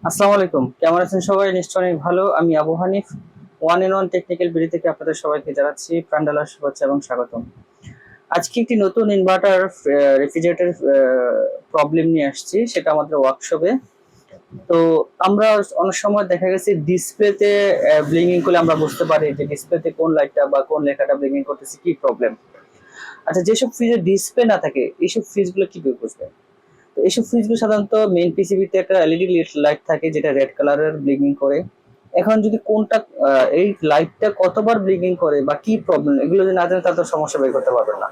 আসসালামু আলাইকুম, কেমন আছেন সবাই? নিশ্চয়ই অনেক ভালো। আমি Abu Hanif, one in one technical BD থেকে আপনাদের সবাইকে জানাচ্ছি প্রাণঢালা শুভেচ্ছা এবং স্বাগতম। আজকে একটি নতুন ইনভার্টার রেফ্রিজারেটর প্রবলেম নিয়ে আসছি, সেটা আমাদের ওয়ার্কশপে। তো আমরা অনেক সময় দেখা গেছে ডিসপ্লেতে ব্লিঙ্কিং করলে আমরা বুঝতে পারি যে ডিসপ্লেতে কোন লাইটটা বা কোন লেখাটা ব্লিঙ্কিং করতেছে, কি প্রবলেম। আচ্ছা, যেসব ফ্রিজের ডিসপ্লে না থাকে এইসব ফ্রিজগুলো কিভাবে বুঝবে? তো এইসব ফ্রিজগুলো সাধারণত মেইন পিসিবিতে একটা এলইডি লাইট থাকে যেটা রেড কালারের ব্লিঙ্কিং করে। এখন যদি কোনটা এই লাইটটা কতবার ব্লিঙ্কিং করে বা কি প্রবলেম, এগুলো যদি না জানেন তাহলে তো সমস্যা বের করতে পারবেন না।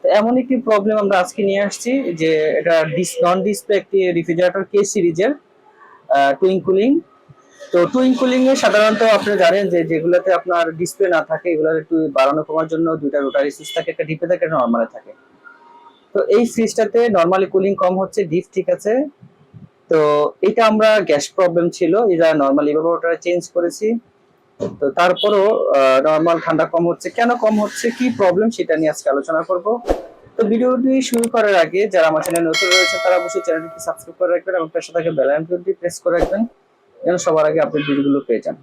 তো এমন একটি প্রবলেম আমরা আজকে নিয়ে আসছি, যে এটা নন ডিসপ্লে একটি রেফ্রিজারেটর কে সিরিজের টুইন কুলিং। তো টুইন কুলিং এ সাধারণত আপনি জানেন যে যেগুলোতে আপনার ডিসপ্লে না থাকে এগুলোর একটু বাড়ানো কমার জন্য দুইটা রোটারি সুইচ থাকে, একটা ডিপে থাকে, একটা নর্মালে থাকে। তো এই ফ্রিজটাতে নর্মালি কুলিং কম হচ্ছে, ডিপ ঠিক আছে। তো এটা আমরা গ্যাস প্রবলেম ছিল, এটা নর্মাল ইভাপোরেটর চেঞ্জ করেছি। তো তারপরও নর্মাল ঠান্ডা কম হচ্ছে, কেন কম হচ্ছে, কি প্রবলেম, সেটা নিয়ে আজকে আলোচনা করব। তো ভিডিওটি শুরু করার আগে যারা আমার চ্যানেলে নতুন রয়েছে তারা অবশ্যই চ্যানেলটি সাবস্ক্রাইব করে রাখবেন এবং তার সাথে বেল আইকনটি প্রেস করে রাখবেন যেন সবার আগে আপডেট ভিডিওগুলো পেয়ে যান।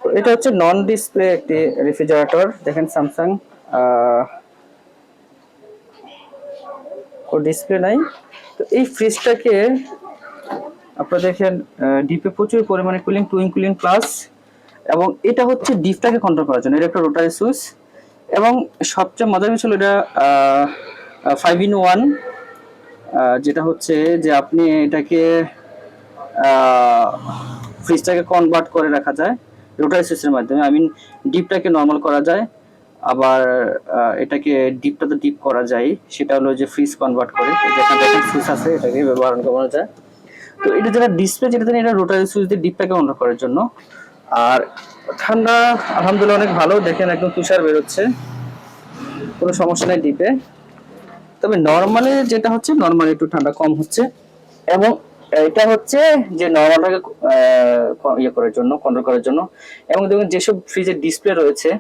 তো এটা হচ্ছে নন ডিসপ্লে একটি রেফ্রিজারেটর, দেখেন স্যামসাং, ও ডিসপ্লে নাই। তো এই ফ্রিজটাকে আপনারা দেখেন ডিপে প্রচুর পরিমাণে কুলিং, টুইন কুলিং প্লাস, এবং এটা হচ্ছে ডিপটাকে কন্ট্রোল করার জন্য, এটা একটা রোটারি সুইচ। এবং সবচেয়ে মজার বিষয় হলো এটা 5 in 1, যেটা হচ্ছে যে আপনি এটাকে ফ্রিজটাকে কনভার্ট করে রাখা যায় রোটারি সুইচের মাধ্যমে। আই মিন ডিপটাকে নর্মাল করা যায়, আবার এটাকে ডিপটা তো ডিপ করা যায়, সেটা হলো যে ফ্রিজ কনভার্ট করে যেখানে দেখেন সুইচ আছে এটাকে ব্যবহার করা যায়। তো এটা যেটা ডিসপ্লে যেটা জানি এটা রোটারি সুইচ দিয়ে ডিপটাকে অন করার জন্য। আর ঠান্ডা আলহামদুলিল্লাহ অনেক ভালো, দেখেন একদম তুষার বেরোচ্ছে, কোনো সমস্যা নেই ডিপে। তবে নর্মালি যেটা হচ্ছে নর্মালি একটু ঠান্ডা কম হচ্ছে, এবং এটা হচ্ছে যে নর্মালটাকে ইয়ে করার জন্য, কন্ট্রোল করার জন্য। এবং দেখুন যেসব ফ্রিজের ডিসপ্লে রয়েছে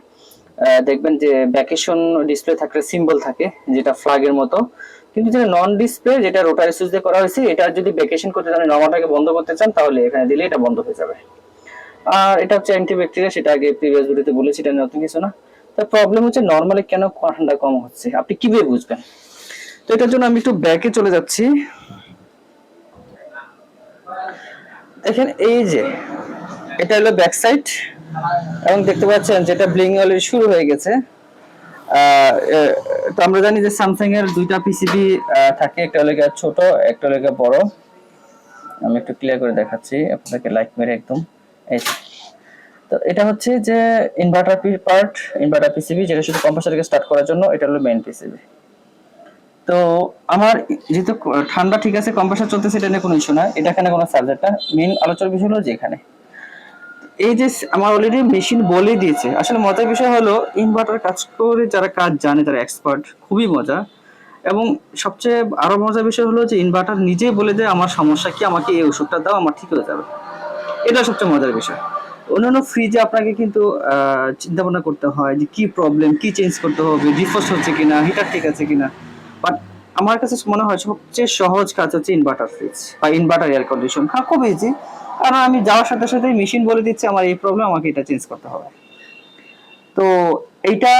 দেখবেন যে ভ্যাকেশন ডিসপ্লে থাকলে সিম্বল থাকে যেটা ফ্ল্যাগের মতো, কিন্তু যেটা নন ডিসপ্লে যেটা রোটারি সুইচ দিয়ে করা হয়েছে, এটা যদি ভ্যাকেশন করতে চান, নর্মালটাকে বন্ধ করতে চান, তাহলে এখানে দিলে এটা বন্ধ হয়ে যাবে। আর এটা হচ্ছে অ্যান্টিব্যাকটেরিয়া, সেটা আগে প্রিভিয়াস ভিডিওতে বলেছি, এটা নতুন কিছু না। তো প্রবলেম হচ্ছে নরমালি কেন ঠান্ডা কম হচ্ছে আপনি কিভাবে বুঝবেন? তো এটার জন্য আমি একটু ব্যাকে চলে যাচ্ছি। দেখেন এই যে এটা হলো ব্যাক সাইড, এবং দেখতে পাচ্ছেন যেটা ব্লিং অলরেডি শুরু হয়ে গেছে। তো আমরা জানি যে স্যামসাং এর দুইটা পিসিবি থাকে, একটা হলো ছোট, একটা হলো বড়। আমি একটু ক্লিয়ার করে দেখাচ্ছি আপনাদেরকে লাইট মেরে একদম। এই তো এটা হচ্ছে যে ইনভার্টার পার্ট, ইনভার্টার পিসিবি যেটা শুধু কম্প্রেসরকে স্টার্ট করার জন্য, এটা হলো মেইন পিসিবি। তো আমার যেহেতু ঠান্ডা ঠিক আছে, কম্প্রেসর চলতেছে, এটা নিয়ে কোনো ইস্যু না, এটা এখানে কোনো সাবজেক্ট না। মেইন আলোচনার বিষয় হলো যে এখানে এই যে আমার অলরেডি মেশিন বলে দিয়েছে। আসলে মজার বিষয় হলো ইনভার্টার কাজ করে যারা কাজ জানে, যারা এক্সপার্ট, খুবই মজা। এবং সবচেয়ে আরো মজার বিষয় হলো যে ইনভার্টার নিজেই বলে দেয় আমার সমস্যা কি, আমাকে এই ওষুধটা দাও, আমার ঠিক হয়ে যাবে। এটা সবচেয়ে মজার বিষয়। অন্যান্য ফ্রিজে আপনাকে কিন্তু চিন্তা ভাবনা করতে হয় যে কি প্রবলেম, কি চেঞ্জ করতে হবে, ডিফ্রস্ট হচ্ছে কিনা, হিটার ঠিক আছে কিনা। বাট আমার কাছে মনে হয় সবচেয়ে সহজ কাজ হচ্ছে ইনভার্টার ফ্রিজ বা ইনভার্টার এয়ার কন্ডিশন। হ্যাঁ, খুব ইজি, কারণ আমি যাওয়ার সাথে সাথে মেশিন বলে দিচ্ছে আমার এই প্রবলেম, আমাকে এটা চেঞ্জ করতে হবে। তো এইটা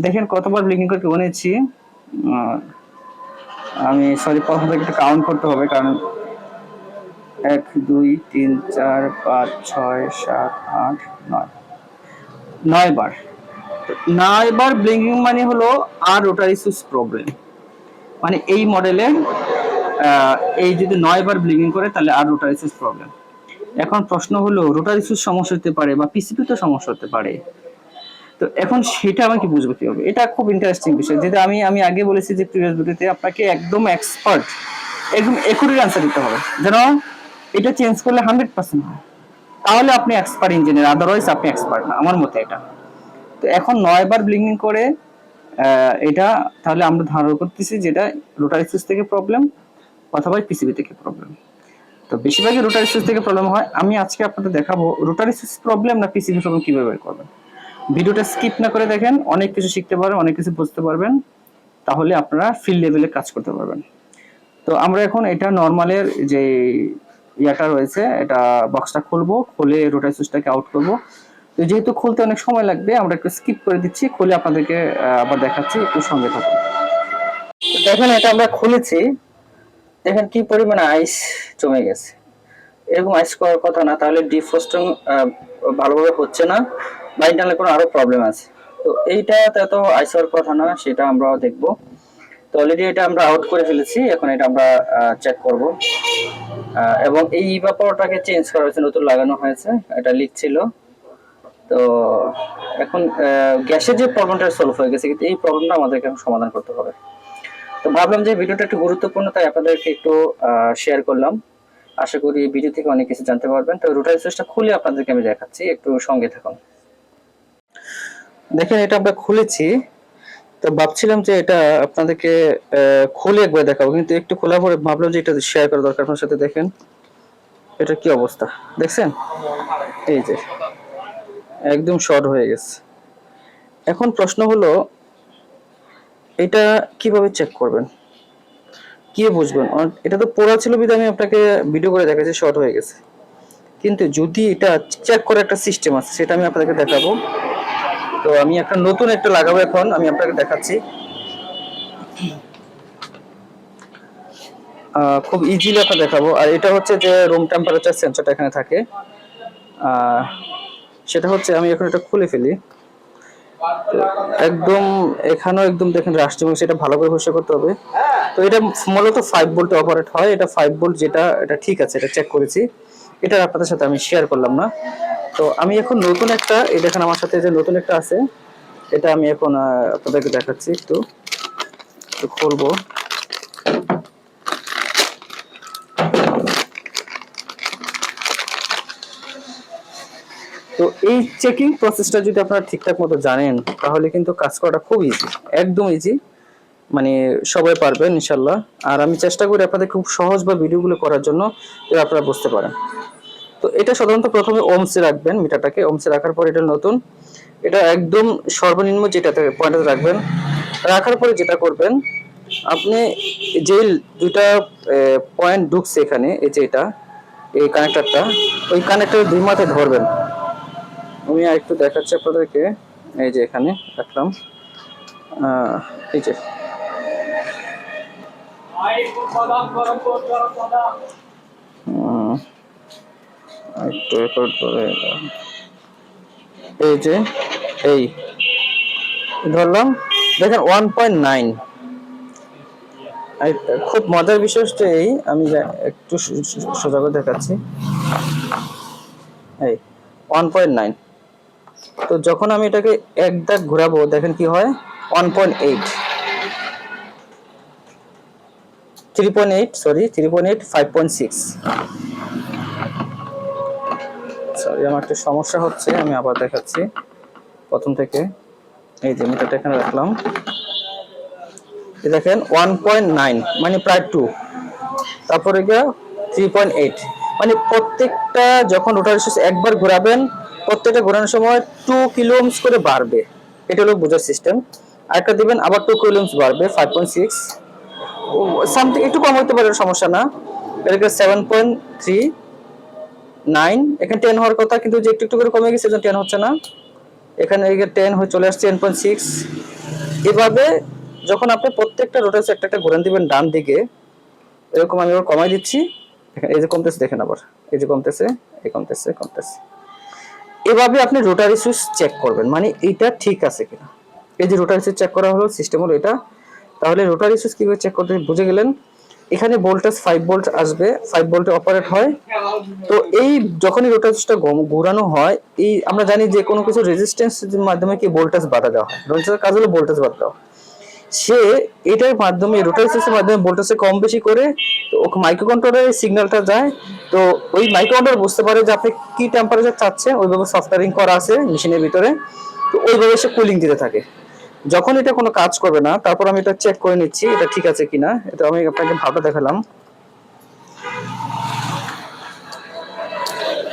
দেখেন কতবার ব্লিঙ্কিং করে বলেছি। আমি সরি, প্রথম থেকে একটু কাউন্ট করতে হবে, কারণ 1 2 3 4 5 6 7 8 9, 9 বার। 9 বার ব্লিঙ্কিং মানে হলো আর রোটারি সুইচ প্রবলেম, মানে এই মডেলে এই যদি 9 বার ব্লিঙ্কিং করে তাহলে আর রোটারি সুইচ প্রবলেম। এখন প্রশ্ন হলো রোটারি সুইচ সমস্যা হতে পারে বা পিসিবি তো সমস্যা হতে পারে, তো এখন সেটা আমাকে বুঝবো কি হবে? এটা খুব ইন্টারেস্টিং বিষয়, যেটা আমি আমি আগে বলেছি যে প্রিভিয়াস ভিডিওতে, আপনাকে একদম এক্সপার্ট, একদম একুরেট আনসার দিতে হবে যেন এটা চেঞ্জ করলে 100% হয়, তাহলে আপনি এক্সপার্ট ইঞ্জিনিয়ার, আদারওয়াইজ আপনি এক্সপার্ট না, আমার মতে এটা। তো এখন 9 বার ব্লিঙ্কিং করে এটা, তাহলে আমরা ধারণা করতেছি যেটা রোটারি সুইচ থেকে প্রবলেম অথবা পিসিবি থেকে প্রবলেম। তো বেশিরভাগই রোটারি সুইচ থেকে প্রবলেম হয়। আমি আজকে আপনাদের দেখাবো রোটারি সুইচ প্রবলেম না পিসিবি প্রবলেম কিভাবে বের করবেন। ভিডিওটা স্কিপ না করে দেখেন, অনেক কিছু শিখতে পারবেন, অনেক কিছু বুঝতে পারবেন, তাহলে আপনারা ফিল্ড লেভেলে কাজ করতে পারবেন। তো আমরা এখন এটা নর্মালের যে ইয়াটা রয়েছে, এটা বক্সটা খুলবো, খুলে রোটারি সুইচটাকে আউট করবো। তো যেহেতু খুলতে অনেক সময় লাগবে, আমরা একটু স্কিপ করে দিচ্ছি, খুলে আপনাদেরকে আবার দেখাচ্ছি, একটু সঙ্গে থাকুন। দেখেন এটা আমরা খুলেছি, দেখেন কি পরিমাণ আইস জমে গেছে। এরকম আইস করার কথা না, তাহলে ডিফ্রস্টিং ভালোভাবে হচ্ছে না বা ইন্টারনাল কোনো আরো প্রবলেম আছে। তো এইটাতে তো আইস হওয়ার কথা না, সেটা আমরাও দেখবো। তো অলরেডি এটা আমরা আউট করে ফেলেছি, এখন এটা আমরা চেক করব। এবং এই ইভাপোরেটরটাকে চেঞ্জ করা হয়েছে, নতুন লাগানো হয়েছে, এটা লিক ছিল। তো এখন গ্যাসের যে প্রবলেমটা সলভ হয়ে গেছে, কিন্তু এই প্রবলেমটা আমাদেরকে এখন সমাধান করতে হবে। তো ভাবলাম যে ভিডিওটা একটু গুরুত্বপূর্ণ, তাই আপনাদেরকে একটু শেয়ার করলাম। আশা করি ভিডিও থেকে অনেক কিছু জানতে পারবেন। তো রোটারি সুইচটা খুলে আপনাদেরকে আমি দেখাচ্ছি, একটু সঙ্গে থাকুন। দেখেন এটা আমরা খুলেছি। তো ভাবছিলাম যে এটা আপনাদেরকে খুলে একবার দেখাবো, কিন্তু একটু খোলার পরে ভাবলাম যে এটা শেয়ার করা দরকার আপনার সাথে। দেখেন এটা কি অবস্থা, দেখছেন? এই যে একদম শর্ট হয়ে গেছে। এখন প্রশ্ন হলো এটা কিভাবে চেক করবেন, কি বুঝবেন? এটা তো পোড়া ছিল বিধায় আমি আপনাকে ভিডিও করে দেখাচ্ছি শর্ট হয়ে গেছে, কিন্তু যদি এটা চেক করার একটা সিস্টেম আছে, সেটা আমি আপনাদেরকে দেখাবো। তো আমি একটা নতুন একটা লাগাবো, এখন আমি আপনাকে দেখাচ্ছি। খুব ইজিলি আপনাকে দেখাবো। আর এটা হচ্ছে যে রুম টেম্পারেচার সেন্সরটা এখানে থাকে, সেটা হচ্ছে, আমি এখন এটা খুলে ফেলি। একদম এখানেও একদম দেখেন রাষ্ট্রীয়, সেটা ভালো করে পরিষ্কার করতে হবে। তো এটা মূলত 5 ভোল্টে অপারেট হয়, এটা 5 ভোল্ট, যেটা এটা ঠিক আছে, এটা চেক করেছি। এটা আপনাদের সাথে আমি শেয়ার করলাম না। তো আমি এখন নতুন একটা, এই দেখেন আমার সাথে যে নতুন একটা আছে, এটা আমি এখন আপনাদেরকে দেখাচ্ছি। একটু খুলবো। তো এই চেকিং প্রসেসটা যদি আপনারা ঠিকঠাক মতো জানেন, তাহলে কিন্তু কাজ করাটা খুব ইজি, একদম ইজি, মানে সবাই পারবেন ইনশাল্লাহ। আর আমি চেষ্টা করি আপনাদের খুব সহজ বা ভিডিওগুলো করার জন্য, যাতে আপনারা বুঝতে পারেন। তো এটা সাধারণত প্রথমে ওমসে রাখবেন, মিটারটাকে ওমসে রাখার পর, এটা নতুন, এটা একদম সর্বনিম্ন যেটাতে পয়েন্টে রাখবেন। রাখার পরে যেটা করবেন, আপনি যে দুইটা পয়েন্ট ঢুকছে এখানে, এই যে এটা, এই কানেক্টরটা, ওই কানেক্টরের দুই মাথায় ধরবেন। আমি আর একটু দেখাচ্ছি আপনাদেরকে, এই যে এখানে রাখলাম, এই যে একটু রেকর্ড করে, এই যে এই ধরলাম, দেখেন 1.9। খুব মজার বিষয় হচ্ছে এই, আমি একটু সোজা করে দেখাচ্ছি, এই 1.9। তো যখন আমি এটাকে এক দাগ ঘোরাবো, দেখেন কি হয়, 1.8, 3.8, সরি 3.8, 5.6। সরি, আমার একটা সমস্যা হচ্ছে, আমি আবার দেখাচ্ছি প্রথম থেকে। এই যে মিটারটা এখানে রাখলাম, দেখেন 1.9 মানে প্রায় 2, তারপরে গিয়ে 3.8, মানে প্রত্যেকটা যখন রোটারি সুইচ একবার ঘোরাবেন, প্রত্যেকটা ঘোরানোর সময় 2 কিলো ওহমস করে বাড়বে। এটা হলো বোঝার সিস্টেম। আরেকটা দিবেন, আবার 2 কিলো ওহমস বাড়বে, 5.6, সামথিং একটু কম হতে পারে, সমস্যা না। এটাকে 7.39, এখানে 10 হওয়ার কথা, কিন্তু যে একটু একটু করে কমে গেছে, 10 হচ্ছে না। এখানে 10 হয়ে চলে আসছে 10.6। এভাবে যখন আপনি প্রত্যেকটা রোটারি একটা একটা ঘোরান দিবেন ডান দিকে, এরকম আমি আবার কমাই দিচ্ছি, এই যে কমতেছে, দেখেন আবার এই যে কমতেছে, এই কমতেছে, কমতেছে। এভাবে আপনি রোটারি সুইচ চেক করবেন, মানে এটা ঠিক আছে কিনা। এই যে রোটারি সুইচ চেক করা হলো, সিস্টেম হলো এটা। তাহলে রোটারি সুইচ কিভাবে চেক করতে বুঝে গেলেন। এখানে ভোল্টেজ 5 ভোল্ট আসবে, 5 ভোল্টে অপারেট হয়। তো এই যখনই রোটারি সুইচটা ঘোরানো হয়, এই আমরা জানি যে কোনো কিছু রেজিস্ট্যান্সের মাধ্যমে কি ভোল্টেজ বাধা দেওয়া হয়, রোটারির কাজ হলো ভোল্টেজ বাধা দেওয়া। সে এটার মাধ্যমে, রোটারি সুইচের মাধ্যমে ভোল্টেজে কম বেশি করে, তো মাইক্রো কন্ট্রোলারে সিগন্যালটা যায়। তো ওই মাইক্রো কন্ট্রোলার বুঝতে পারে যে আপনি কি টেম্পারেচার চাচ্ছেন, ওইভাবে সফটওয়্যারিং করা আছে মেশিনের ভিতরে। তো ওইভাবে সে কুলিং দিতে থাকে। যখন এটা কোনো কাজ করবে না, তারপর আমি এটা চেক করে নিচ্ছি এটা ঠিক আছে কিনা। এটা আমি আপনাকে ভালো দেখালাম,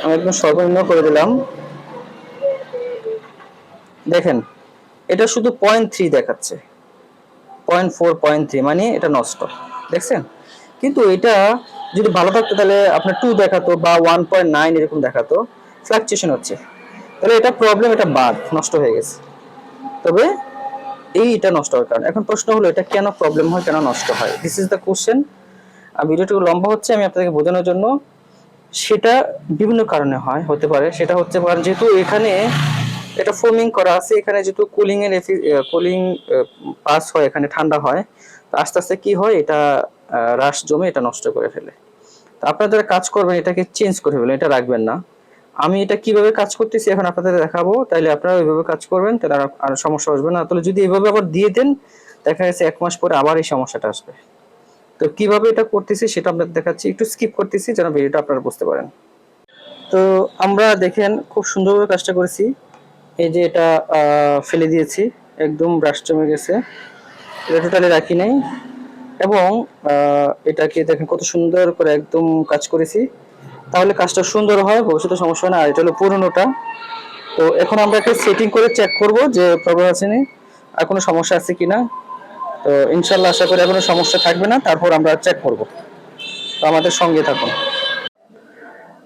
আমি একদম সর্বনিম্ন করে দিলাম। দেখেন এটা শুধু 0.3 দেখাচ্ছে, 0.4, 0.3, মানে এটা নষ্ট, দেখছেন? কিন্তু এটা যদি ভালো থাকতো তাহলে আপনার 2 দেখাতো বা 1.9 এরকম দেখাতো, ফ্লাকচুয়েশন হচ্ছে, তাহলে এটা প্রবলেম, এটা বাদ নষ্ট হয়ে গেছে। তবে এটা নষ্ট হওয়ার কারণ, এখন প্রশ্ন হলো এটা কেন প্রবলেম হয়, কেন নষ্ট হয়, দিস ইজ দ্য কোশ্চেন। আর ভিডিওটা লম্বা হচ্ছে, আমি আপনাদেরকে বোঝানোর জন্য, সেটা বিভিন্ন কারণে হয়, হতে পারে সেটা হচ্ছে কারণ যেহেতু এখানে এটা ফোমিং করা আছে, এখানে যেহেতু কুলিং এর কুলিং পাস হয়, এখানে ঠান্ডা হয়, তো আস্তে আস্তে কি হয়, এটা রাশ জমে এটা নষ্ট করে ফেলে। তো আপনারা যারা কাজ করবেন এটাকে চেঞ্জ করে ফেলেন, এটা রাখবেন না। আমি এটা কিভাবে কাজ করতেছি এখন আপনাদের দেখাবো, তাইলে আপনারা ওইভাবে কাজ করবেন, তাহলে আর সমস্যা আসবে না। তাহলে যদি এইভাবে আবার দিয়ে দেন, দেখা গেছে 1 মাস পরে আবার এই সমস্যাটা আসবে। তো কিভাবে এটা করতেছি সেটা আপনাদের দেখাচ্ছি, একটু স্কিপ করতেছি যেন ভিডিওটা আপনারা বুঝতে পারেন। তো আমরা দেখেন খুব সুন্দরভাবে কাজটা করেছি। এই যে এটা ফেলে দিয়েছি, একদম ব্রাশ জমে গেছে, এটা টোটালি রাখি নাই। এবং এটাকে দেখেন কত সুন্দর করে একদম কাজ করেছি, তাহলে কাজটা সুন্দর হয়, ভবিষ্যতে সমস্যা হয় না। আর এটা হলো পুরোনোটা। তো এখন আমরা একটা সেটিং করে চেক করব যে প্রবলেম আছে নি, আর কোনো সমস্যা আছে কিনা। তো ইনশাল্লাহ আশা করি আর কোনো সমস্যা থাকবে না, তারপর আমরা চেক করব। তো আমাদের সঙ্গে থাকুন।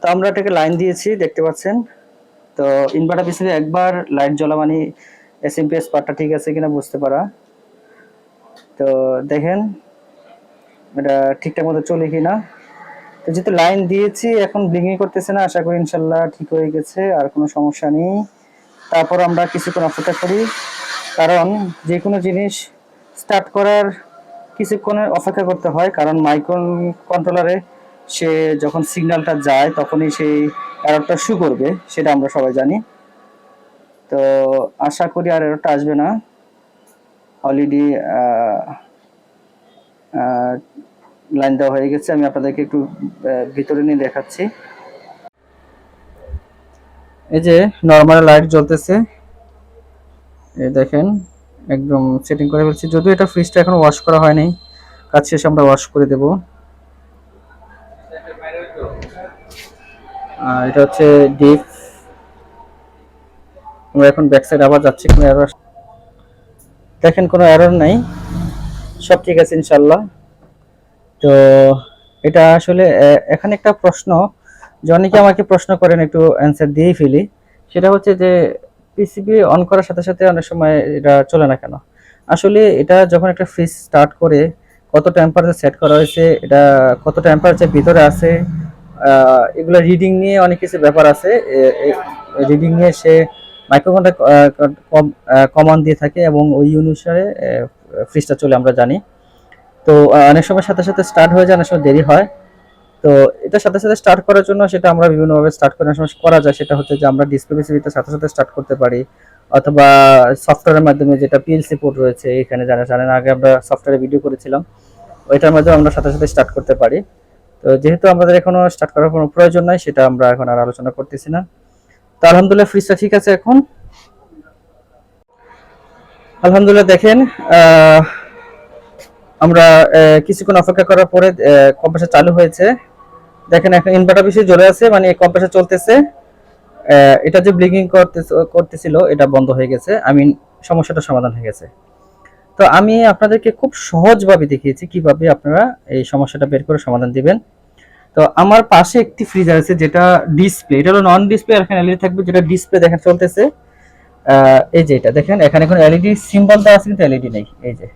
তো আমরা এটাকে লাইন দিয়েছি, দেখতে পাচ্ছেন। তো ইনভার্টার পিছনে একবার লাইট জ্বলা মানে এসএমপিএস পার্টটা ঠিক আছে কিনা বুঝতে পারা। তো দেখেন এটা ঠিকঠাক মতো চলে কিনা। তো যেহেতু লাইন দিয়েছি, এখন ব্লিঙ্কিং করতেছে না, আশা করি ইনশাল্লাহ ঠিক হয়ে গেছে, আর কোনো সমস্যা নেই। তারপর আমরা কিছুক্ষণ অপেক্ষা করি, কারণ যে কোনো জিনিস স্টার্ট করার কিছুক্ষণের অপেক্ষা করতে হয়, কারণ মাইক্রো কন্ট্রোলারে সে যখন সিগন্যালটা যায় তখনই সেই এররটা শো করবে, সেটা আমরা সবাই জানি। তো আশা করি আর এররটা আসবে না। অলরেডি লাইন দেওয়া হয়ে গেছে, আমি আপনাদেরকে একটু ভিতরে নিয়ে দেখাচ্ছি। এই যে নর্মাল লাইট জ্বলতেছে, এই দেখেন একদম সেটিং করে ফেলছি, যদিও এটা ফ্রিজটা এখনো ওয়াশ করা হয়নি, কাজ শেষে আমরা ওয়াশ করে দেব। এটা হচ্ছে ডিপ। আমরা এখন ব্যাক সাইড আবার যাচ্ছি, কোনো এরর, দেখেন কোনো এরর নাই, সব ঠিক আছে ইনশাল্লাহ। তো এটা আসলে এখানে একটা প্রশ্ন, যে অনেকে আমাকে প্রশ্ন করেন, একটু অ্যান্সার দিয়েই ফেলি। সেটা হচ্ছে যে পিসিবি অন করার সাথে সাথে অনেক সময় এটা চলে না কেন। আসলে এটা যখন একটা ফ্রিজ স্টার্ট করে, কত টেম্পারেচার সেট করা হয়েছে, এটা কত টেম্পারেচার ভিতরে আছে, এগুলো রিডিং নিয়ে অনেক কিছু ব্যাপার আছে। রিডিং নিয়ে সে মাইক্রোকন্ট্রোলার কমান্ড দিয়ে থাকে, এবং ওই অনুসারে ফ্রিজটা চলে, আমরা জানি। তো অনেক সময় সাথে সাথে স্টার্ট হয়ে যায়, অনেক সময় দেরি হয়। তো এটা সাথে সাথে স্টার্ট করার জন্য সেটা আমরা বিভিন্নভাবে স্টার্ট করার সময় করা যায়, সেটা হচ্ছে যে আমরা ডিসপ্লে পিসিবিতে সাথে সাথে স্টার্ট করতে পারি, অথবা সফটওয়্যারের মাধ্যমে, যেটা পিএলসি পোর্ট রয়েছে এখানে, জানেন আগে আমরা সফটওয়্যারে ভিডিও করেছিলাম, ওইটার মাধ্যমে আমরা সাথে সাথে স্টার্ট করতে পারি। তো যেহেতু আমাদের এখনো স্টার্ট করার কোনো প্রয়োজন নাই, সেটা আমরা এখন আর আলোচনা করতেছি না। তো আলহামদুলিল্লাহ ফ্রিজটা ঠিক আছে এখন। আলহামদুলিল্লাহ দেখেন আমরা কিছুক্ষণ অপেক্ষা করার পরে কম্প্রেসার চালু হয়েছে। দেখেন এখন ইনভার্টার পিসি জ্বলে আছে, মানে কম্প্রেসার চলতেছে। এটা যে ব্লিঙ্কিং করতেছিল এটা বন্ধ হয়ে গেছে, সমস্যাটা সমাধান হয়ে গেছে। তো আমি আপনাদেরকে খুব সহজভাবে দেখিয়েছি কিভাবে আপনারা এই সমস্যাটা বের করে সমাধান দিবেন। তো আমার পাশে একটি ফ্রিজার আছে, যেটা ডিসপ্লে, এটা হলো নন ডিসপ্লে, আর এখানে এলইডি থাকবে, যেটা ডিসপ্লে দেখেন চলতেছে। এই যে এটা দেখেন, এখানে কোনো এলইডি সিম্বল দেওয়া আছে, কিন্তু এলইডি নেই। এই যে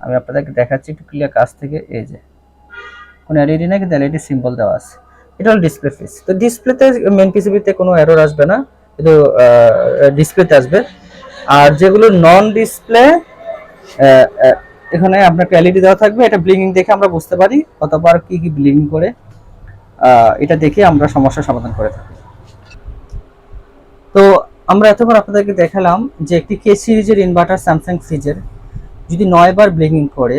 আমি আপনাদেরকে দেখাচ্ছি একটু ক্লিয়ার কাছ থেকে, এই যে কোনো এলইডি নেই, কিন্তু এলইডি সিম্বল দেওয়া আছে। এটা হলো ডিসপ্লে ফ্রিজ। তো ডিসপ্লেতে মেন পিসিবিতে কোনো এরর আসবে না, কিন্তু ডিসপ্লেতে আসবে। আর যেগুলো নন ডিসপ্লে, এখানে আপনার এলইডি দেওয়া থাকবে, এটা ব্লিঙ্কিং দেখে আমরা বুঝতে পারি কতবার কি কি ব্লিঙ্কিং করে, এটা দেখে আমরা সমস্যার সমাধান করে থাকি। তো আমরা এতক্ষণ আপনাদেরকে দেখালাম যে একটি কে সিরিজের ইনভার্টার স্যামসাং ফ্রিজের যদি 9 বার ব্লিঙ্কিং করে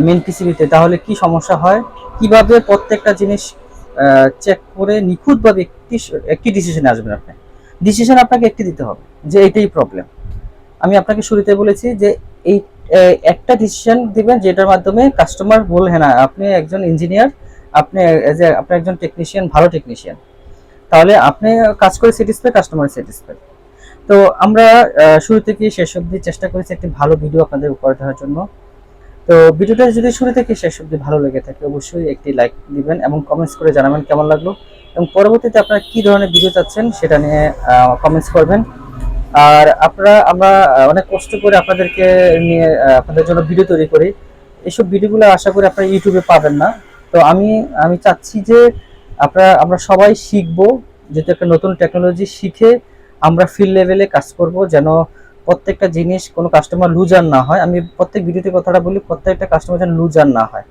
মেন পিসিবিতে, তাহলে কি সমস্যা হয়, কিভাবে প্রত্যেকটা জিনিস চেক করে নিখুঁতভাবে একটি ডিসিশনে আসবেন। আপনি ডিসিশন আপনাকে একটি দিতে হবে, যে এইটাই প্রবলেম। আমি আপনাকে শুরুতে বলেছি যে এই একটা ডিসিশন দিবেন, যেটার মাধ্যমে কাস্টমার বলবে না আপনি একজন ইঞ্জিনিয়ার, আপনি একজন টেকনিশিয়ান, ভালো টেকনিশিয়ান, তাহলে আপনি কাজ করে স্যাটিসফাই, কাস্টমার স্যাটিসফাই। তো আমরা শুরু থেকে শেষ অবধি চেষ্টা করেছি একটি ভালো ভিডিও আপনাদের উপহার দেওয়ার জন্য। তো ভিডিওটা যদি শুরু থেকে শেষ অবধি ভালো লেগে থাকে অবশ্যই একটি লাইক দিবেন এবং কমেন্টস করে জানাবেন কেমন লাগলো, এবং পরবর্তীতে আপনারা কি ধরনের ভিডিও চাচ্ছেন সেটা নিয়ে কমেন্টস করবেন। আর আমরা অনেক কষ্ট করে আপনাদেরকে নিয়ে আপনাদের জন্য ভিডিও তৈরি করি। এইসব ভিডিওগুলো আশা করি আপনারা ইউটিউবে পাবেন না। তো আমি চাচ্ছি যে আমরা সবাই শিখবো, যেহেতু একটা নতুন টেকনোলজি শিখে আমরা ফিল্ড লেভেলে কাজ করব, যেন প্রত্যেকটা জিনিস কোনো কাস্টমার লুজার না হয়। আমি প্রত্যেক ভিডিওতে কথাটা বলি, প্রত্যেকটা কাস্টমার যেন লুজার না হয়।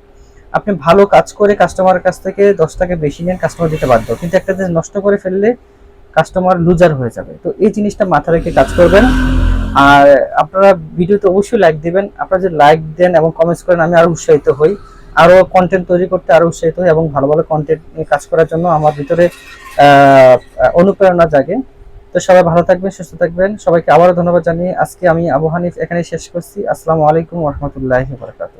আপনি ভালো কাজ করে কাস্টমারের কাছ থেকে 10 টাকা বেশি নেন, কাস্টমার দিতে বাধ্য, কিন্তু একটা জিনিস নষ্ট করে ফেললে কাস্টমার লুজার হয়ে যাবে। তো এই জিনিসটা মাথায় রেখে কাজ করবেন। আর আপনারা ভিডিওতে অবশ্যই লাইক দিবেন। আপনারা যদি লাইক দেন এবং কমেন্টস করেন আমি আরো উৎসাহিত হই, আরো কন্টেন্ট তৈরি করতে আরো উৎসাহিত হই, এবং ভালো ভালো কন্টেন্ট নিয়ে কাজ করার জন্য আমার ভিতরে অনুপ্রেরণা জাগে। তো সবাই ভালো থাকবেন, সুস্থ থাকবেন। সবাইকে আবারও ধন্যবাদ জানিয়ে আজকে আমি আবু হানিফ এখানে শেষ করছি। আসসালামু আলাইকুম ওয়া রাহমাতুল্লাহি ওয়া বারাকাতুহু।